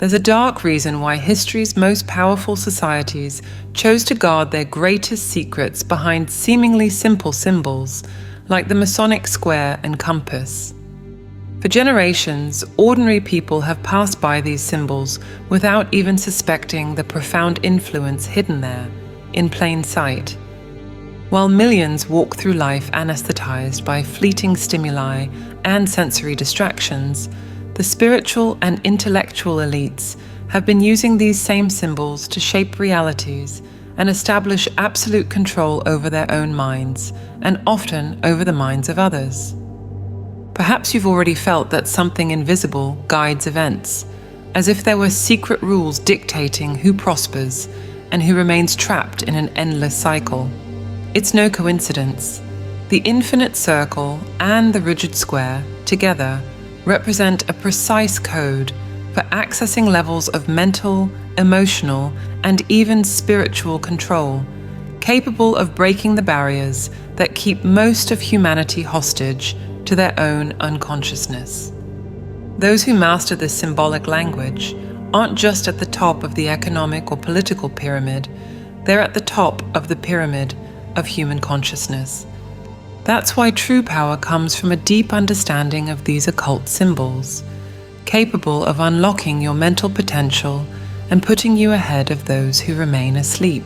There's a dark reason why history's most powerful societies chose to guard their greatest secrets behind seemingly simple symbols, like the Masonic square and compass. For generations, ordinary people have passed by these symbols without even suspecting the profound influence hidden there, in plain sight. While millions walk through life anesthetized by fleeting stimuli and sensory distractions, the spiritual and intellectual elites have been using these same symbols to shape realities and establish absolute control over their own minds, and often over the minds of others. Perhaps you've already felt that something invisible guides events, as if there were secret rules dictating who prospers and who remains trapped in an endless cycle. It's no coincidence. The infinite circle and the rigid square, together, represent a precise code for accessing levels of mental, emotional, and even spiritual control, capable of breaking the barriers that keep most of humanity hostage to their own unconsciousness. Those who master this symbolic language aren't just at the top of the economic or political pyramid, they're at the top of the pyramid of human consciousness. That's why true power comes from a deep understanding of these occult symbols, capable of unlocking your mental potential and putting you ahead of those who remain asleep.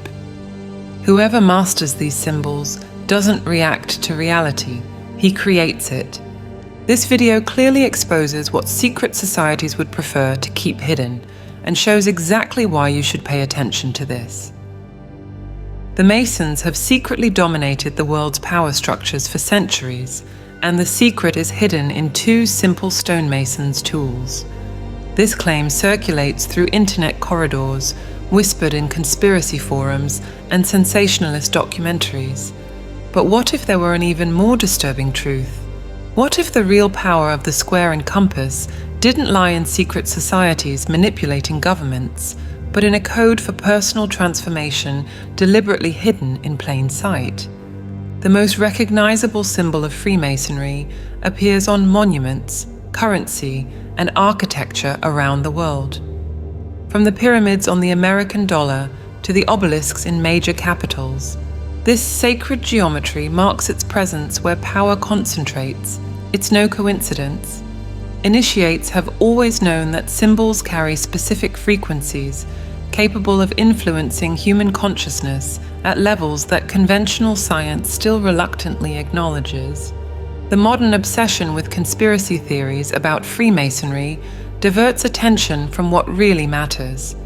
Whoever masters these symbols doesn't react to reality, he creates it. This video clearly exposes what secret societies would prefer to keep hidden and shows exactly why you should pay attention to this. The Masons have secretly dominated the world's power structures for centuries, and the secret is hidden in two simple stonemasons' tools. This claim circulates through internet corridors, whispered in conspiracy forums and sensationalist documentaries. But what if there were an even more disturbing truth? What if the real power of the square and compass didn't lie in secret societies manipulating governments, but in a code for personal transformation deliberately hidden in plain sight? The most recognizable symbol of Freemasonry appears on monuments, currency, and architecture around the world. From the pyramids on the American dollar to the obelisks in major capitals, this sacred geometry marks its presence where power concentrates. It's no coincidence. Initiates have always known that symbols carry specific frequencies, capable of influencing human consciousness at levels that conventional science still reluctantly acknowledges. The modern obsession with conspiracy theories about Freemasonry diverts attention from what really matters.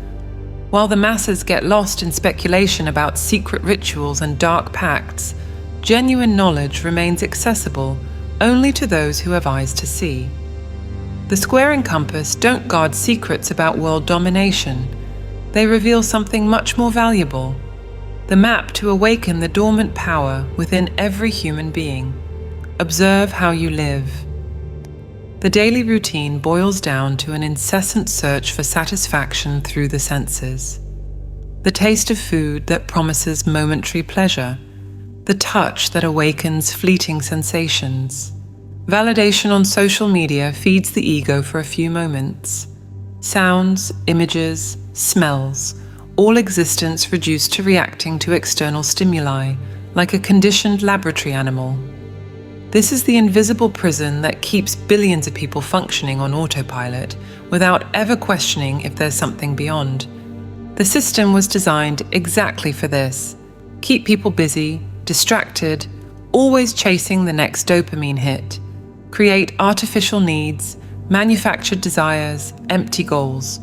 While the masses get lost in speculation about secret rituals and dark pacts, genuine knowledge remains accessible only to those who have eyes to see. The square and compass don't guard secrets about world domination. They reveal something much more valuable: the map to awaken the dormant power within every human being. Observe how you live. The daily routine boils down to an incessant search for satisfaction through the senses. The taste of food that promises momentary pleasure. The touch that awakens fleeting sensations. Validation on social media feeds the ego for a few moments. Sounds, images, smells, all existence reduced to reacting to external stimuli, like a conditioned laboratory animal. This is the invisible prison that keeps billions of people functioning on autopilot without ever questioning if there's something beyond. The system was designed exactly for this: keep people busy, distracted, always chasing the next dopamine hit, create artificial needs, manufactured desires, empty goals.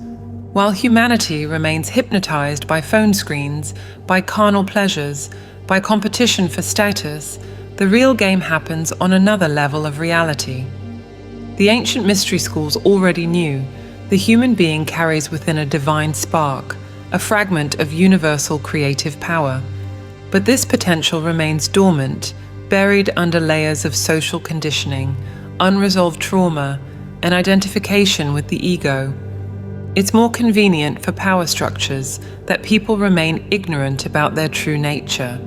While humanity remains hypnotized by phone screens, by carnal pleasures, by competition for status, the real game happens on another level of reality. The ancient mystery schools already knew the human being carries within a divine spark, a fragment of universal creative power. But this potential remains dormant, buried under layers of social conditioning, unresolved trauma, and identification with the ego. It's more convenient for power structures that people remain ignorant about their true nature.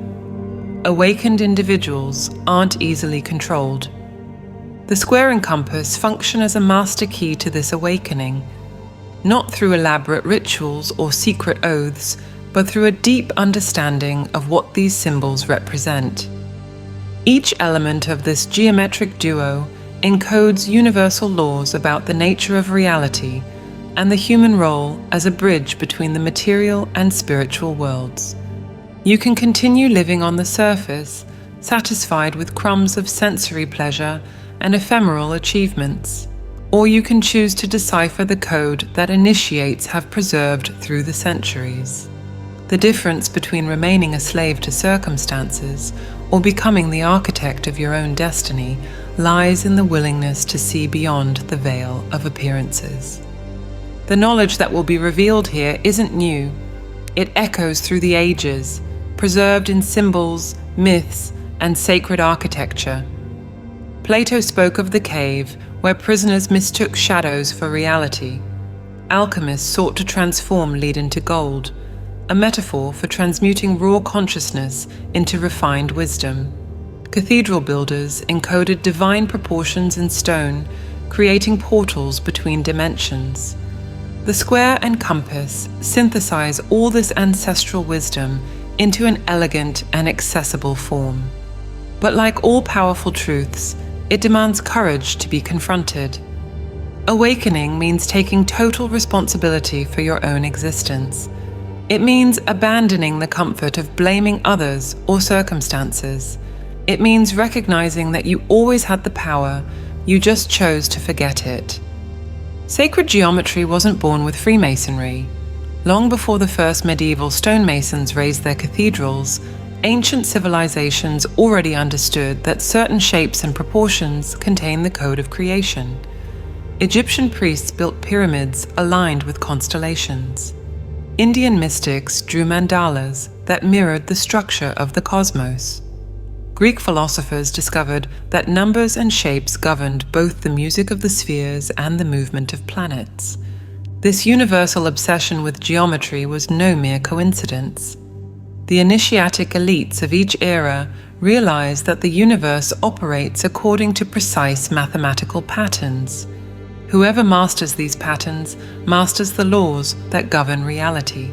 Awakened individuals aren't easily controlled. The square and compass function as a master key to this awakening. not through elaborate rituals or secret oaths, but through a deep understanding of what these symbols represent. Each element of this geometric duo encodes universal laws about the nature of reality and the human role as a bridge between the material and spiritual worlds. You can continue living on the surface, satisfied with crumbs of sensory pleasure and ephemeral achievements, or you can choose to decipher the code that initiates have preserved through the centuries. The difference between remaining a slave to circumstances or becoming the architect of your own destiny lies in the willingness to see beyond the veil of appearances. The knowledge that will be revealed here isn't new. It echoes through the ages, preserved in symbols, myths, and sacred architecture. Plato spoke of the cave where prisoners mistook shadows for reality. Alchemists sought to transform lead into gold, a metaphor for transmuting raw consciousness into refined wisdom. Cathedral builders encoded divine proportions in stone, creating portals between dimensions. The square and compass synthesize all this ancestral wisdom into an elegant and accessible form. But like all powerful truths, it demands courage to be confronted. Awakening means taking total responsibility for your own existence. It means abandoning the comfort of blaming others or circumstances. It means recognizing that you always had the power, you just chose to forget it. Sacred geometry wasn't born with Freemasonry. Long before the first medieval stonemasons raised their cathedrals, ancient civilizations already understood that certain shapes and proportions contain the code of creation. Egyptian priests built pyramids aligned with constellations. Indian mystics drew mandalas that mirrored the structure of the cosmos. Greek philosophers discovered that numbers and shapes governed both the music of the spheres and the movement of planets. This universal obsession with geometry was no mere coincidence. The initiatic elites of each era realized that the universe operates according to precise mathematical patterns. Whoever masters these patterns masters the laws that govern reality.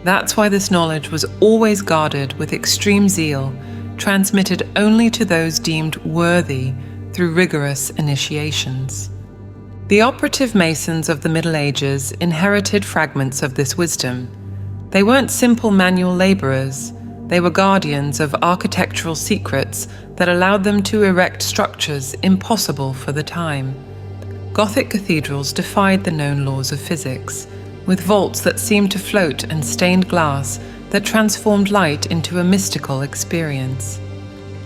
That's why this knowledge was always guarded with extreme zeal, transmitted only to those deemed worthy through rigorous initiations. The operative Masons of the Middle Ages inherited fragments of this wisdom. They weren't simple manual laborers. They were guardians of architectural secrets that allowed them to erect structures impossible for the time. Gothic cathedrals defied the known laws of physics, with vaults that seemed to float and stained glass that transformed light into a mystical experience.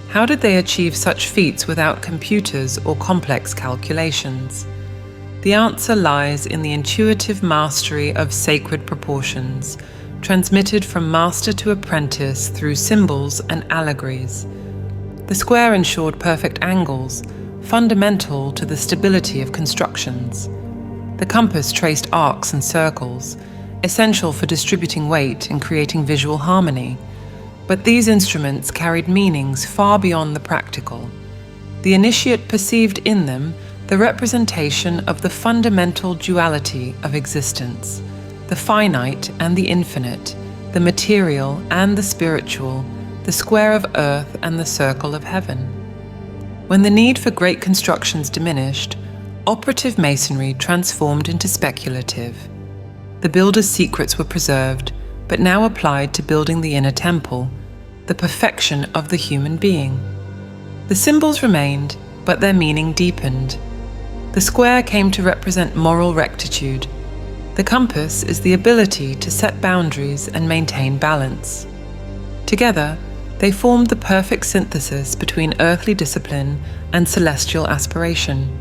How did they achieve such feats without computers or complex calculations? The answer lies in the intuitive mastery of sacred proportions, transmitted from master to apprentice through symbols and allegories. The square ensured perfect angles, fundamental to the stability of constructions. The compass traced arcs and circles, essential for distributing weight and creating visual harmony. But these instruments carried meanings far beyond the practical. The initiate perceived in them the representation of the fundamental duality of existence, the finite and the infinite, the material and the spiritual, the square of earth and the circle of heaven. When the need for great constructions diminished, operative masonry transformed into speculative. The builder's secrets were preserved, but now applied to building the inner temple, the perfection of the human being. The symbols remained, but their meaning deepened. The square came to represent moral rectitude. The compass is the ability to set boundaries and maintain balance. Together, they formed the perfect synthesis between earthly discipline and celestial aspiration.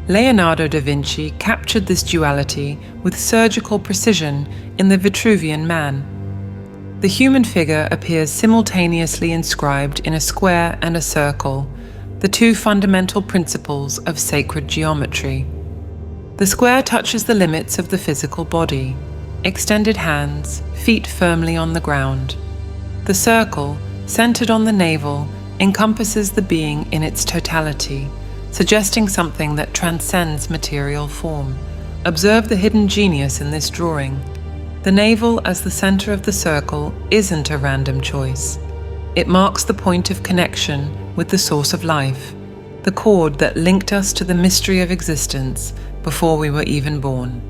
Leonardo da Vinci captured this duality with surgical precision in the Vitruvian Man. The human figure appears simultaneously inscribed in a square and a circle, the two fundamental principles of sacred geometry. The square touches the limits of the physical body, extended hands, feet firmly on the ground. The circle, centered on the navel, encompasses the being in its totality, suggesting something that transcends material form, Observe the hidden genius in this drawing. The navel as the center of the circle isn't a random choice. It marks the point of connection with the source of life, the cord that linked us to the mystery of existence before we were even born.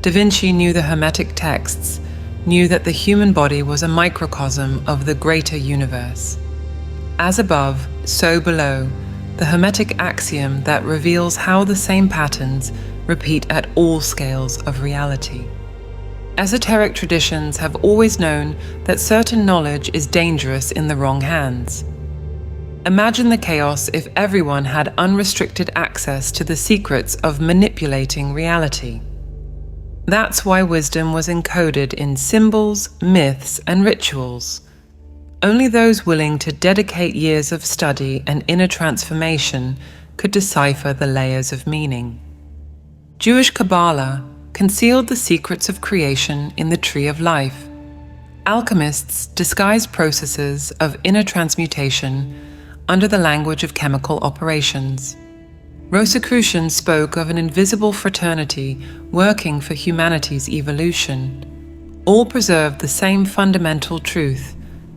Da Vinci knew the Hermetic texts, knew that the human body was a microcosm of the greater universe. As above, so below, the Hermetic axiom that reveals how the same patterns repeat at all scales of reality. Esoteric traditions have always known that certain knowledge is dangerous in the wrong hands. Imagine the chaos if everyone had unrestricted access to the secrets of manipulating reality. That's why wisdom was encoded in symbols, myths, and rituals. Only those willing to dedicate years of study and inner transformation could decipher the layers of meaning. Jewish Kabbalah concealed the secrets of creation in the tree of life. Alchemists disguised processes of inner transmutation under the language of chemical operations. Rosicrucians spoke of an invisible fraternity working for humanity's evolution. All preserved the same fundamental truth: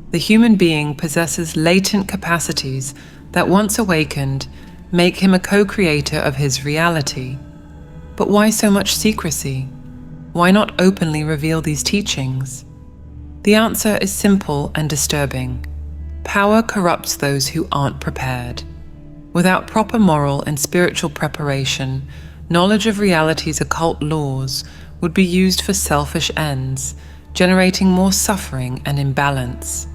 the human being possesses latent capacities that, once awakened, make him a co-creator of his reality. But why so much secrecy? Why not openly reveal these teachings? The answer is simple and disturbing. Power corrupts those who aren't prepared. Without proper moral and spiritual preparation, knowledge of reality's occult laws would be used for selfish ends, generating more suffering and imbalance.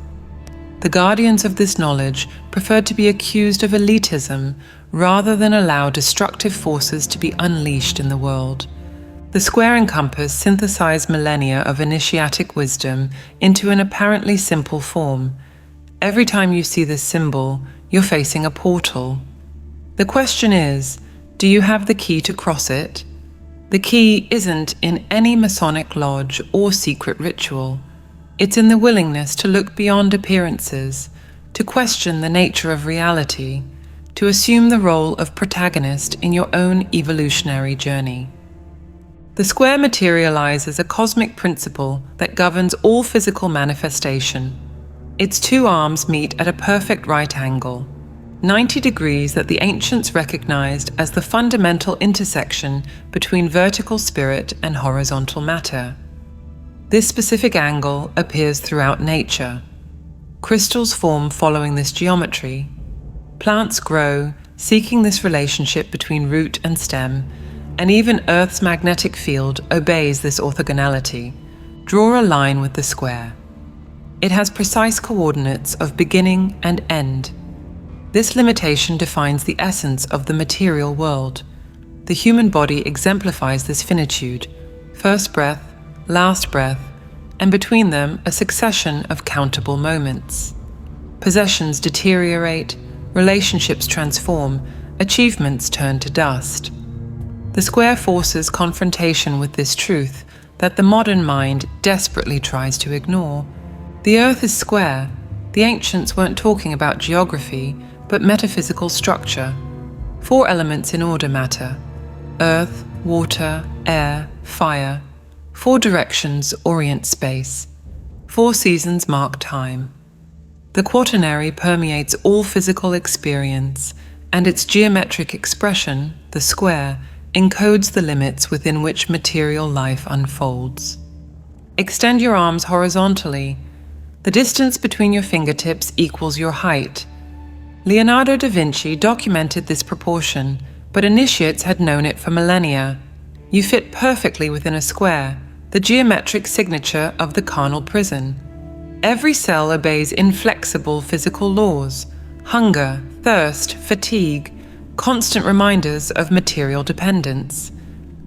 The guardians of this knowledge preferred to be accused of elitism rather than allow destructive forces to be unleashed in the world. The square and compass synthesized millennia of initiatic wisdom into an apparently simple form. Every time you see this symbol, you're facing a portal. The question is, do you have the key to cross it? The key isn't in any Masonic lodge or secret ritual. It's in the willingness to look beyond appearances, to question the nature of reality, to assume the role of protagonist in your own evolutionary journey. The square materializes a cosmic principle that governs all physical manifestation. Its two arms meet at a perfect right angle, 90 degrees that the ancients recognized as the fundamental intersection between vertical spirit and horizontal matter. This specific angle appears throughout nature. Crystals form following this geometry. Plants grow, seeking this relationship between root and stem, and even Earth's magnetic field obeys this orthogonality. Draw a line with the square. It has precise coordinates of beginning and end. This limitation defines the essence of the material world. The human body exemplifies this finitude: first breath, last breath, and between them a succession of countable moments. Possessions deteriorate, relationships transform, achievements turn to dust. The square forces confrontation with this truth that the modern mind desperately tries to ignore. The Earth is square. The ancients weren't talking about geography, but metaphysical structure. 4 elements in order matter: earth, water, air, fire. 4 directions orient space. 4 seasons mark time. The quaternary permeates all physical experience, and its geometric expression, the square, encodes the limits within which material life unfolds. Extend your arms horizontally. The distance between your fingertips equals your height. Leonardo da Vinci documented this proportion, but initiates had known it for millennia. You fit perfectly within a square, the geometric signature of the carnal prison. Every cell obeys inflexible physical laws: hunger, thirst, fatigue, constant reminders of material dependence.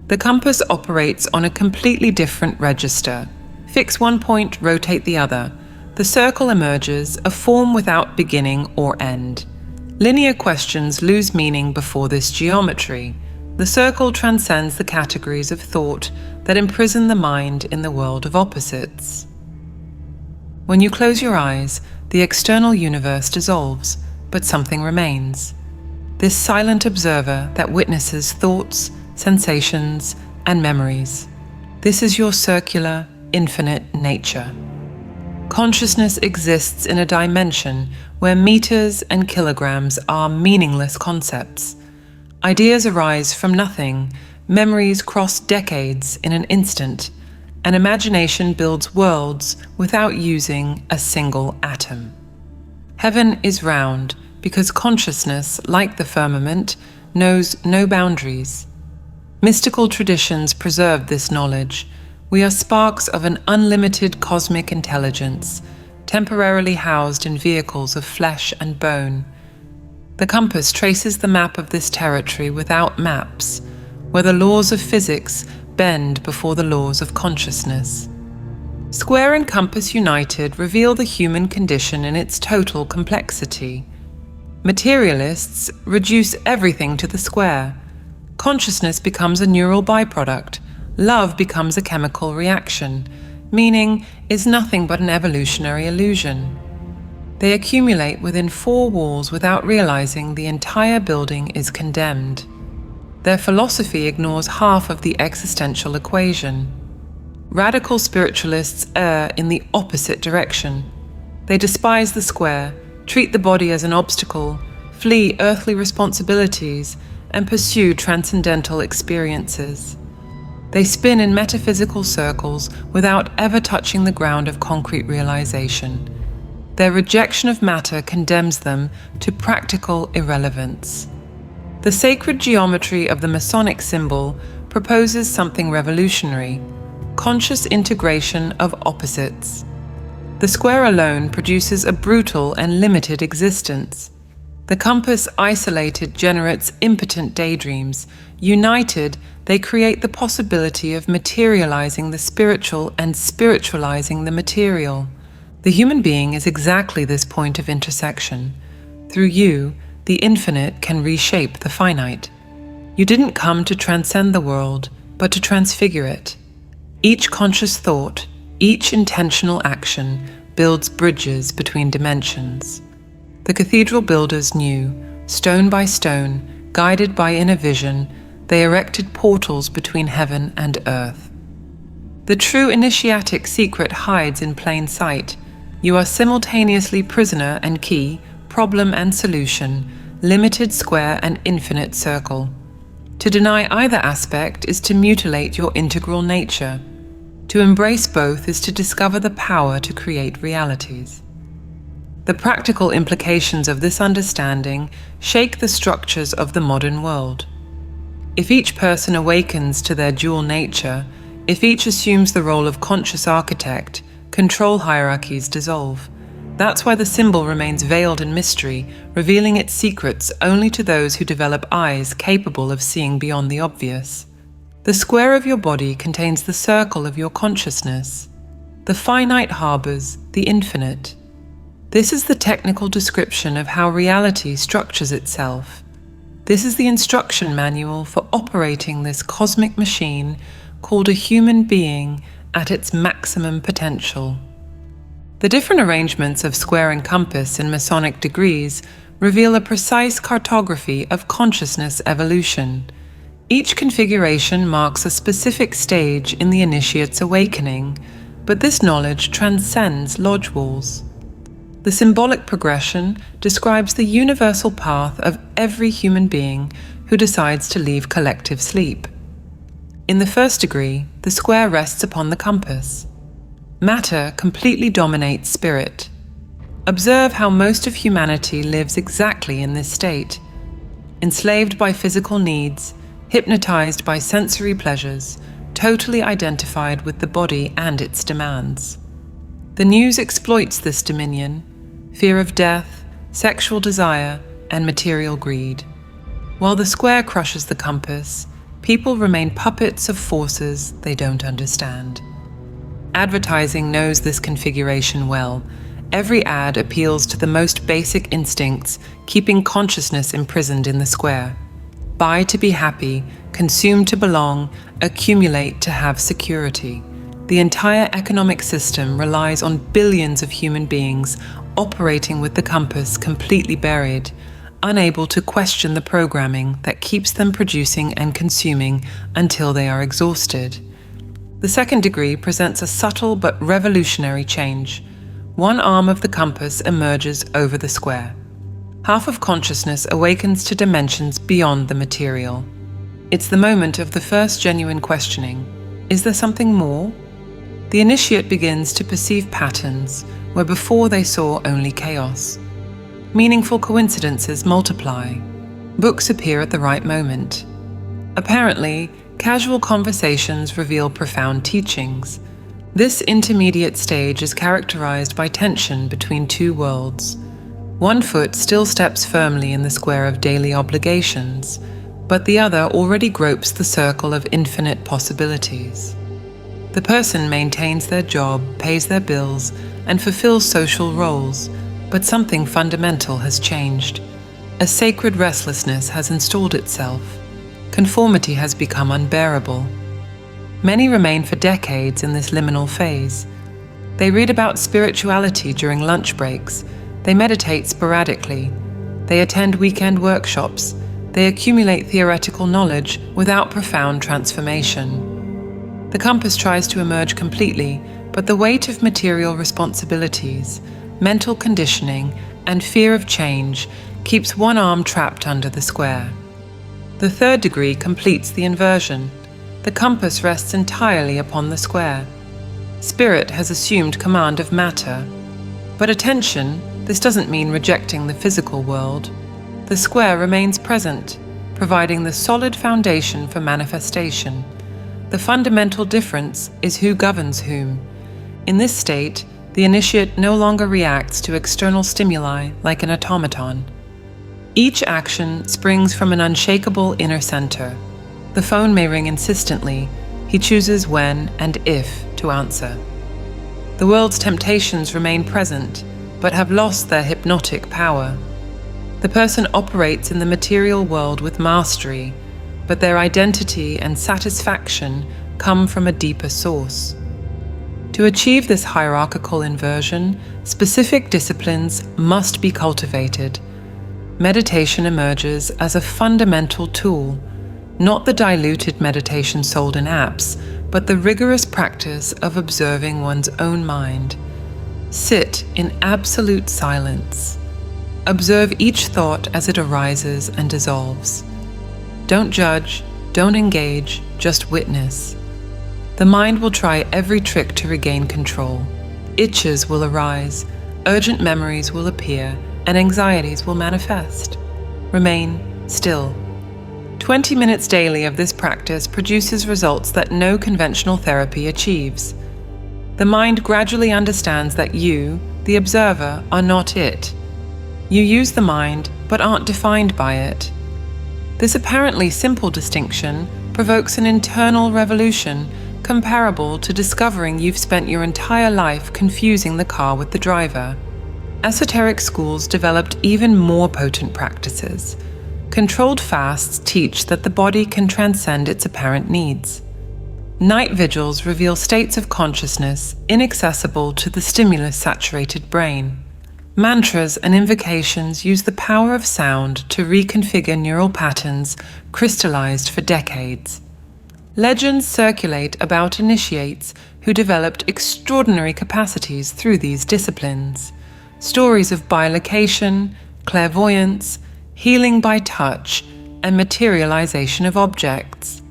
The compass operates on a completely different register. Fix one point, rotate the other. The circle emerges, a form without beginning or end. Linear questions lose meaning before this geometry. The circle transcends the categories of thought that imprison the mind in the world of opposites. When you close your eyes, the external universe dissolves, but something remains. This silent observer that witnesses thoughts, sensations, and memories. This is your circular, infinite nature. Consciousness exists in a dimension where meters and kilograms are meaningless concepts. Ideas arise from nothing, memories cross decades in an instant, and imagination builds worlds without using a single atom. Heaven is round because consciousness, like the firmament, knows no boundaries. Mystical traditions preserve this knowledge. We are sparks of an unlimited cosmic intelligence, temporarily housed in vehicles of flesh and bone. The compass traces the map of this territory without maps, where the laws of physics bend before the laws of consciousness. Square and compass united reveal the human condition in its total complexity. Materialists reduce everything to the square. Consciousness becomes a neural byproduct. Love becomes a chemical reaction. Meaning is nothing but an evolutionary illusion. They accumulate within four walls without realizing the entire building is condemned. Their philosophy ignores half of the existential equation. Radical spiritualists err in the opposite direction. They despise the square, treat the body as an obstacle, flee earthly responsibilities, and pursue transcendental experiences. They spin in metaphysical circles without ever touching the ground of concrete realization. Their rejection of matter condemns them to practical irrelevance. The sacred geometry of the Masonic symbol proposes something revolutionary: conscious integration of opposites. The square alone produces a brutal and limited existence. The compass isolated generates impotent daydreams. United, they create the possibility of materializing the spiritual and spiritualizing the material. The human being is exactly this point of intersection. Through you, the infinite can reshape the finite. You didn't come to transcend the world, but to transfigure it. Each conscious thought, each intentional action builds bridges between dimensions. The cathedral builders knew, stone by stone, guided by inner vision, they erected portals between heaven and earth. The true initiatic secret hides in plain sight. You are simultaneously prisoner and key, problem and solution, limited square and infinite circle. To deny either aspect is to mutilate your integral nature. To embrace both is to discover the power to create realities. The practical implications of this understanding shake the structures of the modern world. If each person awakens to their dual nature, if each assumes the role of conscious architect, control hierarchies dissolve. That's why the symbol remains veiled in mystery, revealing its secrets only to those who develop eyes capable of seeing beyond the obvious. The square of your body contains the circle of your consciousness. The finite harbors the infinite. This is the technical description of how reality structures itself. This is the instruction manual for operating this cosmic machine called a human being at its maximum potential. The different arrangements of square and compass in Masonic degrees reveal a precise cartography of consciousness evolution. Each configuration marks a specific stage in the initiate's awakening, but this knowledge transcends lodge walls. The symbolic progression describes the universal path of every human being who decides to leave collective sleep. In the first degree, the square rests upon the compass. Matter completely dominates spirit. Observe how most of humanity lives exactly in this state, enslaved by physical needs, hypnotized by sensory pleasures, totally identified with the body and its demands. The news exploits this dominion: fear of death, sexual desire, and material greed. While the square crushes the compass, people remain puppets of forces they don't understand. Advertising knows this configuration well. Every ad appeals to the most basic instincts, keeping consciousness imprisoned in the square. Buy to be happy, consume to belong, accumulate to have security. The entire economic system relies on billions of human beings operating with the compass completely buried, unable to question the programming that keeps them producing and consuming until they are exhausted. The second degree presents a subtle but revolutionary change. One arm of the compass emerges over the square. Half of consciousness awakens to dimensions beyond the material. It's the moment of the first genuine questioning. Is there something more? The initiate begins to perceive patterns where before they saw only chaos. Meaningful coincidences multiply. Books appear at the right moment. Apparently, casual conversations reveal profound teachings. This intermediate stage is characterized by tension between two worlds. One foot still steps firmly in the square of daily obligations, but the other already gropes the circle of infinite possibilities. The person maintains their job, pays their bills, and fulfills social roles, but something fundamental has changed. A sacred restlessness has installed itself. Conformity has become unbearable. Many remain for decades in this liminal phase. They read about spirituality during lunch breaks. They meditate sporadically. They attend weekend workshops. They accumulate theoretical knowledge without profound transformation. The compass tries to emerge completely, but the weight of material responsibilities, mental conditioning, and fear of change keeps one arm trapped under the square. The third degree completes the inversion. The compass rests entirely upon the square. Spirit has assumed command of matter. But attention, this doesn't mean rejecting the physical world. The square remains present, providing the solid foundation for manifestation. The fundamental difference is who governs whom. In this state, the initiate no longer reacts to external stimuli like an automaton. Each action springs from an unshakable inner center. The phone may ring insistently. He chooses when and if to answer. The world's temptations remain present, but have lost their hypnotic power. The person operates in the material world with mastery, but their identity and satisfaction come from a deeper source. To achieve this hierarchical inversion, specific disciplines must be cultivated. Meditation emerges as a fundamental tool, not the diluted meditation sold in apps, but the rigorous practice of observing one's own mind. Sit in absolute silence. Observe each thought as it arises and dissolves. Don't judge, don't engage, just witness. The mind will try every trick to regain control. Itches will arise, urgent memories will appear, and anxieties will manifest. Remain still. 20 minutes daily of this practice produces results that no conventional therapy achieves. The mind gradually understands that you, the observer, are not it. You use the mind, but aren't defined by it. This apparently simple distinction provokes an internal revolution comparable to discovering you've spent your entire life confusing the car with the driver. Esoteric schools developed even more potent practices. Controlled fasts teach that the body can transcend its apparent needs. Night vigils reveal states of consciousness inaccessible to the stimulus-saturated brain. Mantras and invocations use the power of sound to reconfigure neural patterns crystallized for decades. Legends circulate about initiates who developed extraordinary capacities through these disciplines. Stories of bilocation, clairvoyance, healing by touch, and materialization of objects.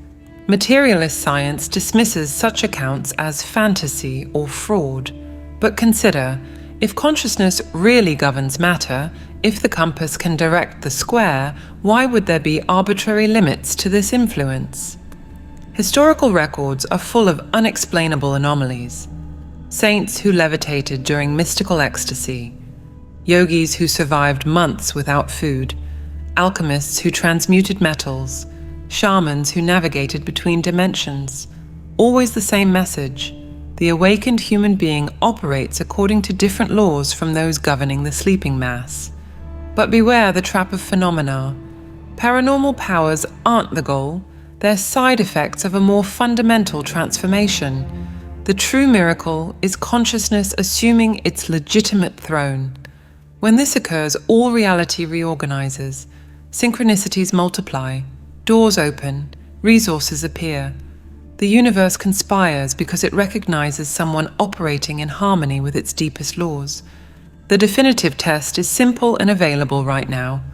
Materialist science dismisses such accounts as fantasy or fraud. But consider, if consciousness really governs matter, if the compass can direct the square, why would there be arbitrary limits to this influence? Historical records are full of unexplainable anomalies. Saints who levitated during mystical ecstasy, yogis who survived months without food, alchemists who transmuted metals, shamans who navigated between dimensions. Always the same message: the awakened human being operates according to different laws from those governing the sleeping mass. But beware the trap of phenomena. Paranormal powers aren't the goal. They're side effects of a more fundamental transformation. The true miracle is consciousness assuming its legitimate throne. When this occurs, all reality reorganizes. Synchronicities multiply, doors open, resources appear. The universe conspires because it recognizes someone operating in harmony with its deepest laws. The definitive test is simple and available right now.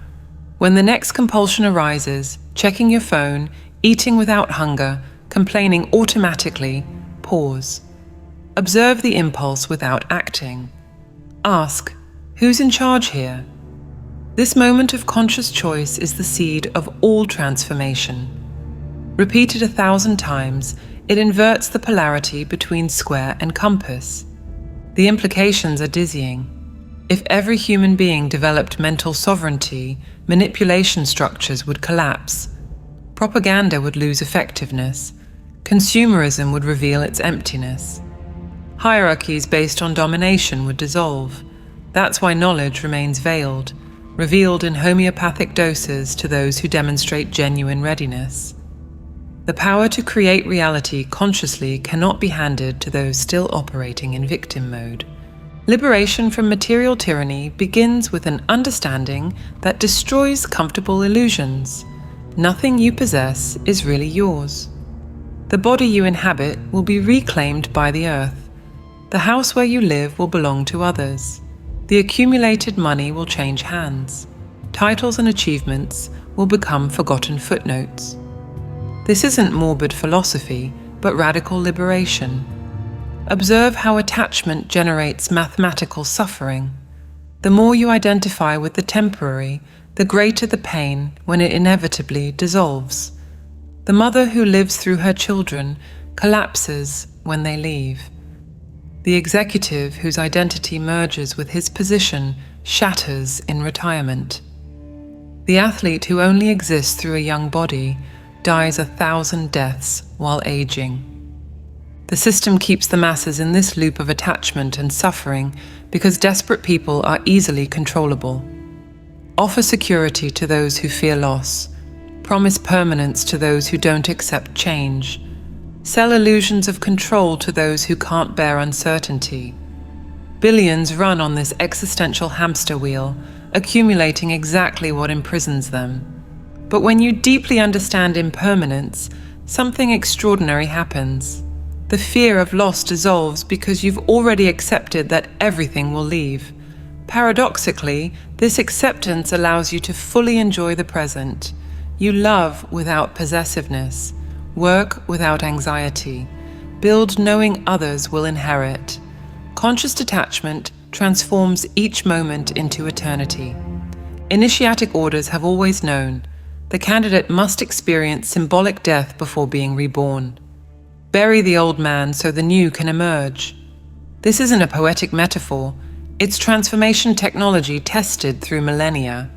When the next compulsion arises, checking your phone, eating without hunger, complaining automatically, pause. Observe the impulse without acting. Ask, who's in charge here? This moment of conscious choice is the seed of all transformation. Repeated 1,000 times, it inverts the polarity between square and compass. The implications are dizzying. If every human being developed mental sovereignty, manipulation structures would collapse. Propaganda would lose effectiveness. Consumerism would reveal its emptiness. Hierarchies based on domination would dissolve. That's why knowledge remains veiled, revealed in homeopathic doses to those who demonstrate genuine readiness. The power to create reality consciously cannot be handed to those still operating in victim mode. Liberation from material tyranny begins with an understanding that destroys comfortable illusions. Nothing you possess is really yours. The body you inhabit will be reclaimed by the earth. The house where you live will belong to others. The accumulated money will change hands. Titles and achievements will become forgotten footnotes. This isn't morbid philosophy, but radical liberation. Observe how attachment generates mathematical suffering. The more you identify with the temporary, the greater the pain when it inevitably dissolves. The mother who lives through her children collapses when they leave. The executive whose identity merges with his position shatters in retirement. The athlete who only exists through a young body dies 1,000 deaths while aging. The system keeps the masses in this loop of attachment and suffering because desperate people are easily controllable. Offer security to those who fear loss. Promise permanence to those who don't accept change. Sell illusions of control to those who can't bear uncertainty. Billions run on this existential hamster wheel, accumulating exactly what imprisons them. But when you deeply understand impermanence, something extraordinary happens. The fear of loss dissolves because you've already accepted that everything will leave. Paradoxically, this acceptance allows you to fully enjoy the present. You love without possessiveness, work without anxiety, build knowing others will inherit. Conscious detachment transforms each moment into eternity. Initiatic orders have always known the candidate must experience symbolic death before being reborn. Bury the old man so the new can emerge. This isn't a poetic metaphor, it's transformation technology tested through millennia.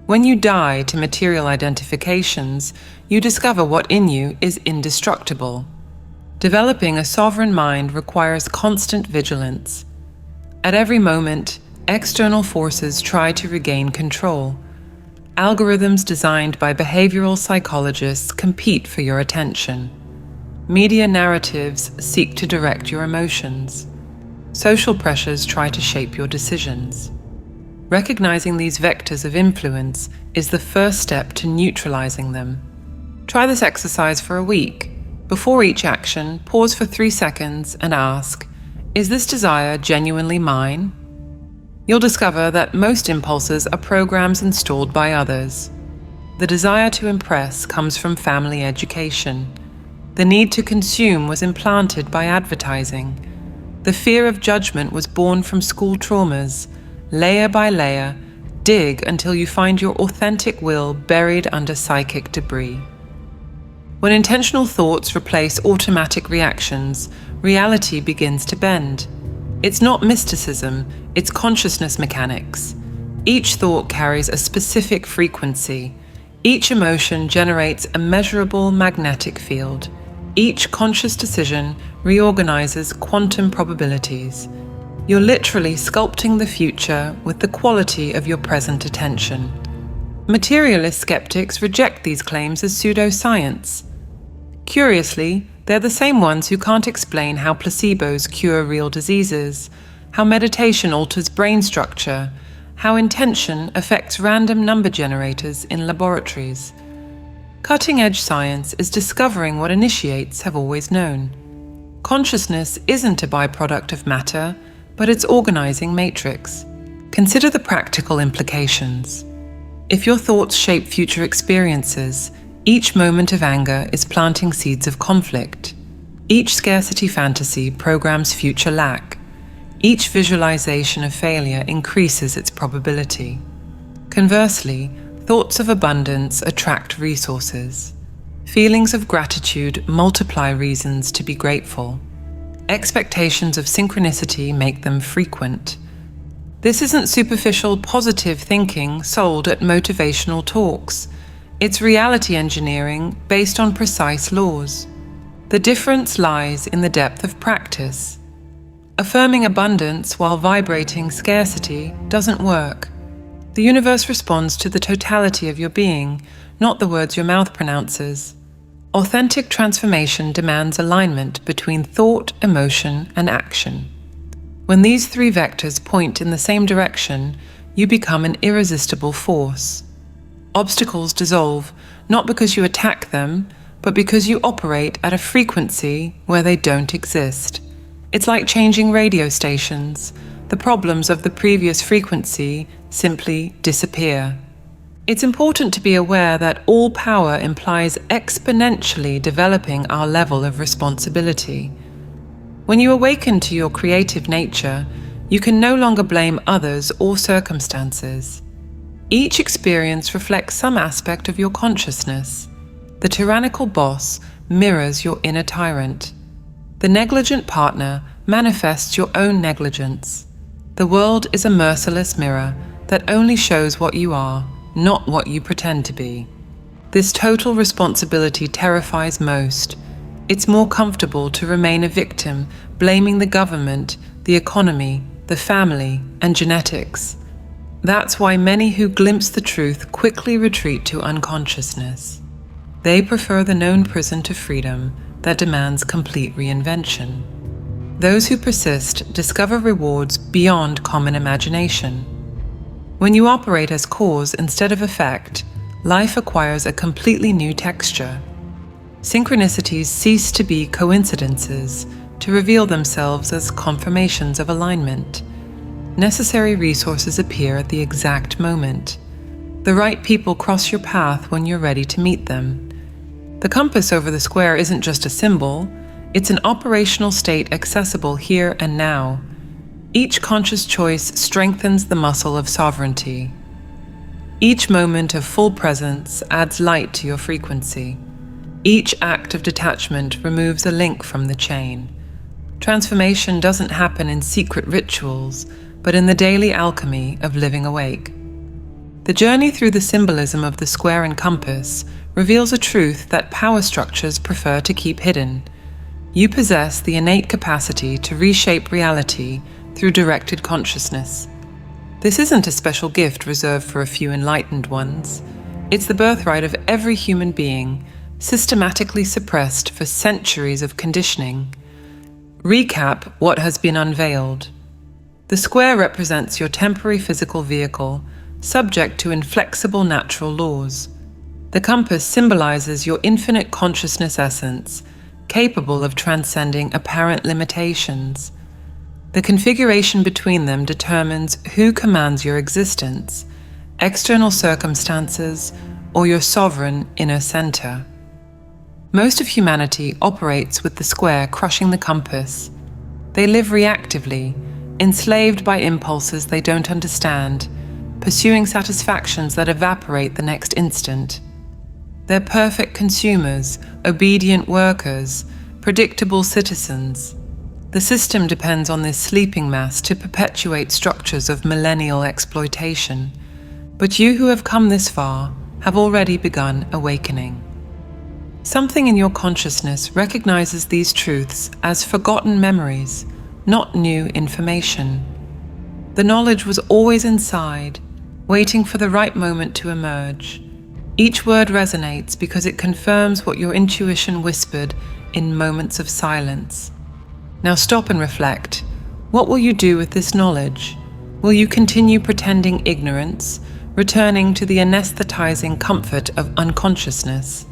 When you die to material identifications, you discover what in you is indestructible. Developing a sovereign mind requires constant vigilance. At every moment, external forces try to regain control. Algorithms designed by behavioral psychologists compete for your attention. Media narratives seek to direct your emotions. Social pressures try to shape your decisions. Recognizing these vectors of influence is the first step to neutralizing them. Try this exercise for a week. Before each action, pause for 3 seconds and ask, is this desire genuinely mine? You'll discover that most impulses are programs installed by others. The desire to impress comes from family education. The need to consume was implanted by advertising. The fear of judgment was born from school traumas. Layer by layer, dig until you find your authentic will buried under psychic debris. When intentional thoughts replace automatic reactions, reality begins to bend. It's not mysticism, it's consciousness mechanics. Each thought carries a specific frequency. Each emotion generates a measurable magnetic field. Each conscious decision reorganizes quantum probabilities. You're literally sculpting the future with the quality of your present attention. Materialist skeptics reject these claims as pseudoscience. Curiously, they're the same ones who can't explain how placebos cure real diseases, how meditation alters brain structure, how intention affects random number generators in laboratories. Cutting-edge science is discovering what initiates have always known. Consciousness isn't a byproduct of matter, but its organizing matrix. Consider the practical implications. If your thoughts shape future experiences, each moment of anger is planting seeds of conflict. Each scarcity fantasy programs future lack. Each visualization of failure increases its probability. Conversely, thoughts of abundance attract resources. Feelings of gratitude multiply reasons to be grateful. Expectations of synchronicity make them frequent. This isn't superficial positive thinking sold at motivational talks. It's reality engineering based on precise laws. The difference lies in the depth of practice. Affirming abundance while vibrating scarcity doesn't work. The universe responds to the totality of your being, not the words your mouth pronounces. Authentic transformation demands alignment between thought, emotion, and action. When these three vectors point in the same direction, you become an irresistible force. Obstacles dissolve, not because you attack them, but because you operate at a frequency where they don't exist. It's like changing radio stations. The problems of the previous frequency simply disappear. It's important to be aware that all power implies exponentially developing our level of responsibility. When you awaken to your creative nature, you can no longer blame others or circumstances. Each experience reflects some aspect of your consciousness. The tyrannical boss mirrors your inner tyrant. The negligent partner manifests your own negligence. The world is a merciless mirror that only shows what you are, not what you pretend to be. This total responsibility terrifies most. It's more comfortable to remain a victim, blaming the government, the economy, the family, and genetics. That's why many who glimpse the truth quickly retreat to unconsciousness. They prefer the known prison to freedom that demands complete reinvention. Those who persist discover rewards beyond common imagination. When you operate as cause instead of effect, life acquires a completely new texture. Synchronicities cease to be coincidences to reveal themselves as confirmations of alignment. Necessary resources appear at the exact moment. The right people cross your path when you're ready to meet them. The compass over the square isn't just a symbol, it's an operational state accessible here and now. Each conscious choice strengthens the muscle of sovereignty. Each moment of full presence adds light to your frequency. Each act of detachment removes a link from the chain. Transformation doesn't happen in secret rituals, but in the daily alchemy of living awake. The journey through the symbolism of the square and compass reveals a truth that power structures prefer to keep hidden. You possess the innate capacity to reshape reality through directed consciousness. This isn't a special gift reserved for a few enlightened ones. It's the birthright of every human being, systematically suppressed for centuries of conditioning. Recap what has been unveiled. The square represents your temporary physical vehicle, subject to inflexible natural laws. The compass symbolizes your infinite consciousness essence, capable of transcending apparent limitations. The configuration between them determines who commands your existence, external circumstances, or your sovereign inner center. Most of humanity operates with the square crushing the compass. They live reactively, enslaved by impulses they don't understand, pursuing satisfactions that evaporate the next instant. They're perfect consumers, obedient workers, predictable citizens. The system depends on this sleeping mass to perpetuate structures of millennial exploitation. But you who have come this far have already begun awakening. Something in your consciousness recognizes these truths as forgotten memories, not new information. The knowledge was always inside, waiting for the right moment to emerge. Each word resonates because it confirms what your intuition whispered in moments of silence. Now stop and reflect. What will you do with this knowledge? Will you continue pretending ignorance, returning to the anesthetizing comfort of unconsciousness?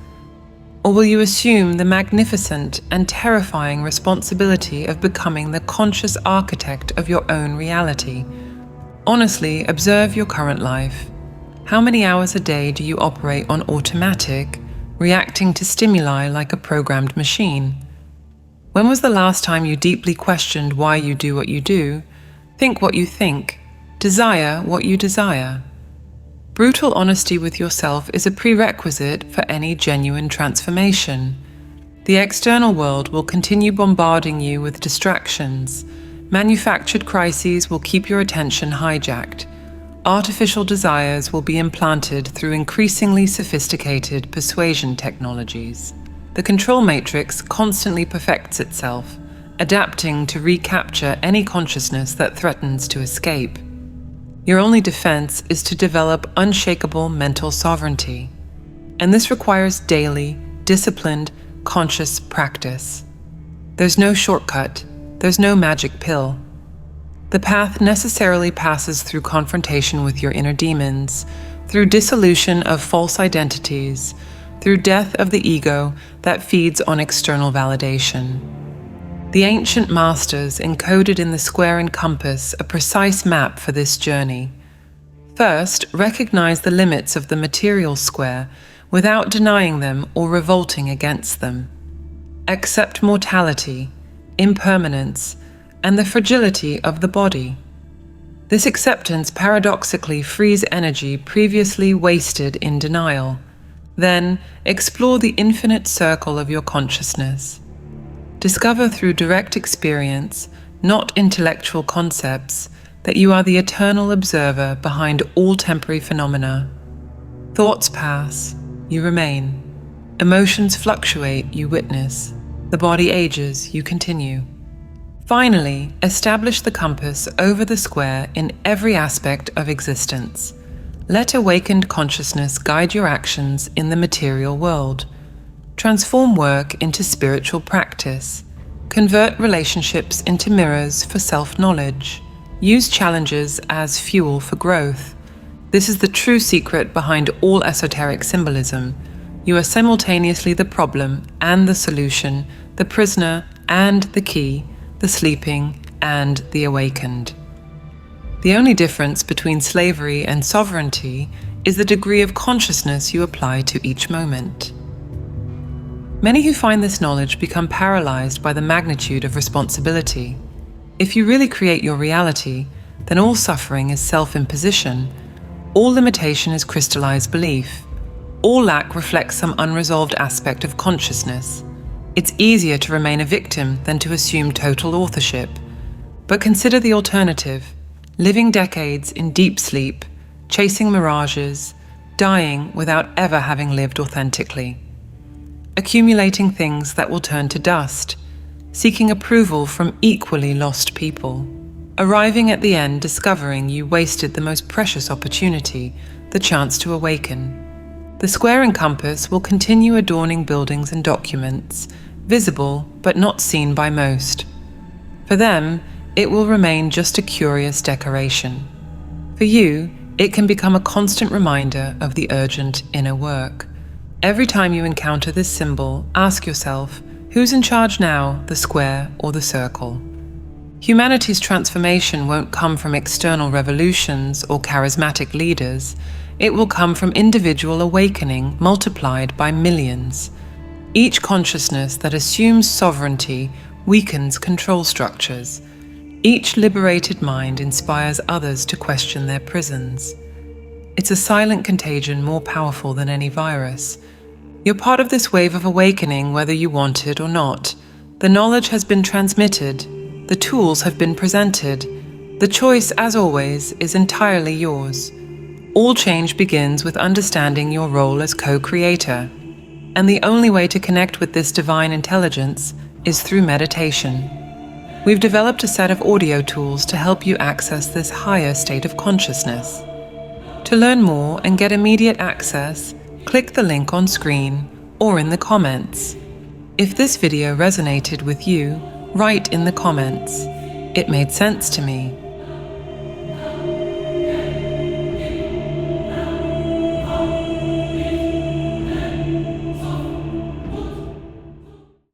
Or will you assume the magnificent and terrifying responsibility of becoming the conscious architect of your own reality? Honestly, observe your current life. How many hours a day do you operate on automatic, reacting to stimuli like a programmed machine? When was the last time you deeply questioned why you do what you do, think what you think, desire what you desire? Brutal honesty with yourself is a prerequisite for any genuine transformation. The external world will continue bombarding you with distractions. Manufactured crises will keep your attention hijacked. Artificial desires will be implanted through increasingly sophisticated persuasion technologies. The control matrix constantly perfects itself, adapting to recapture any consciousness that threatens to escape. Your only defense is to develop unshakable mental sovereignty. And this requires daily, disciplined, conscious practice. There's no shortcut, there's no magic pill. The path necessarily passes through confrontation with your inner demons, through dissolution of false identities, through death of the ego that feeds on external validation. The ancient masters encoded in the square and compass a precise map for this journey. First, recognize the limits of the material square without denying them or revolting against them. Accept mortality, impermanence, and the fragility of the body. This acceptance paradoxically frees energy previously wasted in denial. Then, explore the infinite circle of your consciousness. Discover through direct experience, not intellectual concepts, that you are the eternal observer behind all temporary phenomena. Thoughts pass, you remain. Emotions fluctuate, you witness. The body ages, you continue. Finally, establish the compass over the square in every aspect of existence. Let awakened consciousness guide your actions in the material world. Transform work into spiritual practice. Convert relationships into mirrors for self-knowledge. Use challenges as fuel for growth. This is the true secret behind all esoteric symbolism. You are simultaneously the problem and the solution, the prisoner and the key, the sleeping and the awakened. The only difference between slavery and sovereignty is the degree of consciousness you apply to each moment. Many who find this knowledge become paralyzed by the magnitude of responsibility. If you really create your reality, then all suffering is self-imposition, all limitation is crystallized belief, all lack reflects some unresolved aspect of consciousness. It's easier to remain a victim than to assume total authorship. But consider the alternative: living decades in deep sleep, chasing mirages, dying without ever having lived authentically. Accumulating things that will turn to dust, seeking approval from equally lost people. Arriving at the end discovering you wasted the most precious opportunity, the chance to awaken. The square and compass will continue adorning buildings and documents, visible but not seen by most. For them, it will remain just a curious decoration. For you, it can become a constant reminder of the urgent inner work. Every time you encounter this symbol, ask yourself, who's in charge now, the square or the circle? Humanity's transformation won't come from external revolutions or charismatic leaders. It will come from individual awakening multiplied by millions. Each consciousness that assumes sovereignty weakens control structures. Each liberated mind inspires others to question their prisons. It's a silent contagion more powerful than any virus. You're part of this wave of awakening whether you want it or not. The knowledge has been transmitted. The tools have been presented. The choice, as always, is entirely yours. All change begins with understanding your role as co-creator. And the only way to connect with this divine intelligence is through meditation. We've developed a set of audio tools to help you access this higher state of consciousness. To learn more and get immediate access, click the link on screen or in the comments. If this video resonated with you, write in the comments, "It made sense to me,"